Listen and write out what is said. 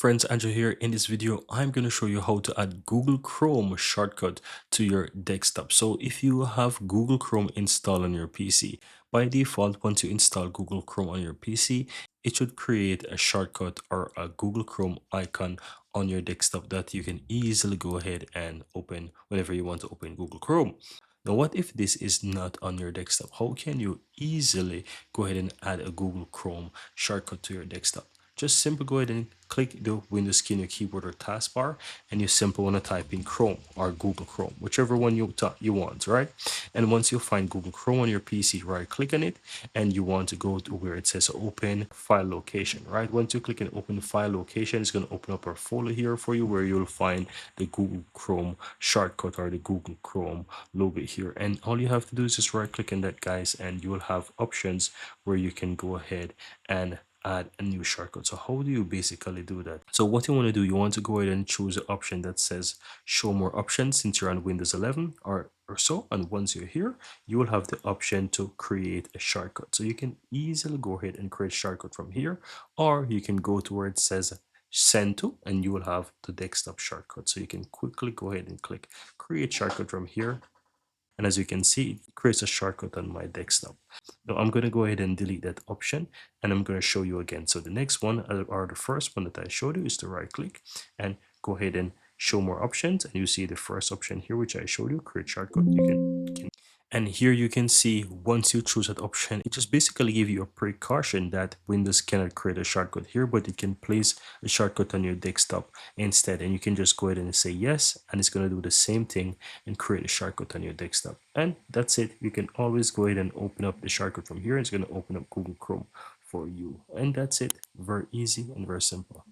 Friends, Andrew here. In this video, I'm going to show you how to add Google Chrome shortcut to your desktop. So if you have Google Chrome installed on your PC, by default, once you install Google Chrome on your PC, it should create a shortcut or a Google Chrome icon on your desktop that you can easily go ahead and open whenever you want to open Google Chrome. Now, what if this is not on your desktop? How can you easily go ahead and add a Google Chrome shortcut to your desktop? Just simply go ahead and click the Windows key on your keyboard or taskbar, and you simply want to type in Chrome or Google Chrome, whichever one you want, right? And once you find Google Chrome on your PC, right click on it, and you want to go to where it says open file location, right? Once you click on open file location, it's going to open up a folder here for you where you'll find the Google Chrome shortcut or the Google Chrome logo here. And all you have to do is just right click on that, guys, and you will have options where you can go ahead and add a new shortcut. So how do you basically do that? So what you want to do, you want to go ahead and choose the option that says show more options since you're on Windows 11 or so. And once you're here, you will have the option to create a shortcut. So you can easily go ahead and create a shortcut from here, or you can go to where it says send to, and you will have the desktop shortcut. So you can quickly go ahead and click create shortcut from here. And as you can see, it creates a shortcut on my desktop. Now I'm going to go ahead and delete that option, and I'm going to show you again. So the next one, or the first one that I showed you, is to right click and go ahead and show more options. And you see the first option here, which I showed you, create shortcut. And here you can see once you choose that option, it just basically give you a precaution that Windows cannot create a shortcut here, but it can place a shortcut on your desktop instead. And you can just go ahead and say yes, and it's going to do the same thing and create a shortcut on your desktop. And that's it. You can always go ahead and open up the shortcut from here. It's going to open up Google Chrome for you. And that's it. Very easy and very simple.